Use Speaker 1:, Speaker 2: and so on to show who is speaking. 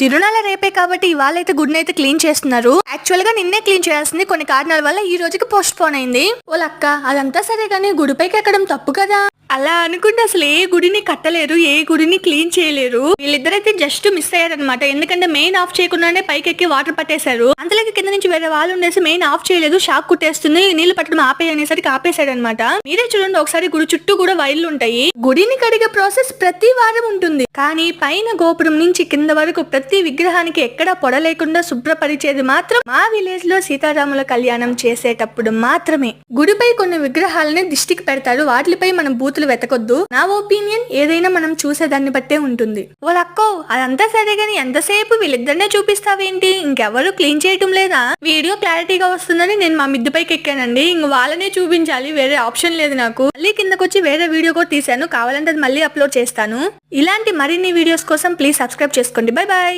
Speaker 1: తిరునాళ్ళ రేపే కాబట్టి ఇవాళైతే గుడిని అయితే క్లీన్ చేస్తున్నారు. యాక్చువల్ గా నిన్నే క్లీన్ చేయాల్సింది, కొన్ని కారణాల వల్ల ఈ రోజుకి పోస్ట్ పోన్ అయింది. ఓలక్క అదంతా సరే గానీ గుడిపైకి ఎక్కడం తప్పు కదా. అలా అనుకుంటే అసలు ఏ గుడిని కట్టలేరు, ఏ గుడిని క్లీన్ చేయలేరు. వీళ్ళిద్దరైతే జస్ట్ మిస్ అయ్యారనమాట. ఎందుకంటే మెయిన్ ఆఫ్ చేయకుండానే పైకి ఎక్కి వాటర్ పట్టేశారు. అంతలోకి కింద నుంచి వేరే వాళ్ళు ఉండేసి మెయిన్ ఆఫ్ చేయలేదు, షాక్ కుట్టేస్తుంది, నీళ్లు పట్టడం ఆపేయనేసరికి ఆపేశాడు అనమాట. మీరే చూడండి ఒకసారి, గుడి చుట్టూ కూడా వైర్లు ఉంటాయి. గుడిని కడిగే ప్రాసెస్ ప్రతి వారం ఉంటుంది, కానీ పైన గోపురం నుంచి కింద వరకు ప్రతి విగ్రహానికి ఎక్కడా పొడ లేకుండా శుభ్రపరిచేది మాత్రం మా విలేజ్ లో సీతారాముల కళ్యాణం చేసేటప్పుడు మాత్రమే. గుడిపై కొన్ని విగ్రహాలని దిష్టికి పెడతారు, వాటిపై మనం బూతులు వెతకొద్దు. నా ఒపీనియన్ ఏదైనా మనం చూసేదాన్ని బట్టే ఉంటుంది. వాళ్ళక్కో అదంతా సరే గాని ఎంతసేపు వీళ్ళిద్దరినే చూపిస్తావేంటి, ఇంకెవరు క్లీన్ చేయటం లేదా? వీడియో క్లారిటీగా వస్తుందని నేను మా మిద్దు పైకి ఎక్కానండి, ఇంక వాళ్ళనే చూపించాలి, వేరే ఆప్షన్ లేదు నాకు. మళ్ళీ కిందకొచ్చి వేరే వీడియో కూడా తీసాను, కావాలంటే అది మళ్ళీ అప్లోడ్ చేస్తాను. ఇలాంటి మరిన్ని వీడియోస్ కోసం ప్లీజ్ సబ్స్క్రైబ్ చేసుకోండి. Bye bye.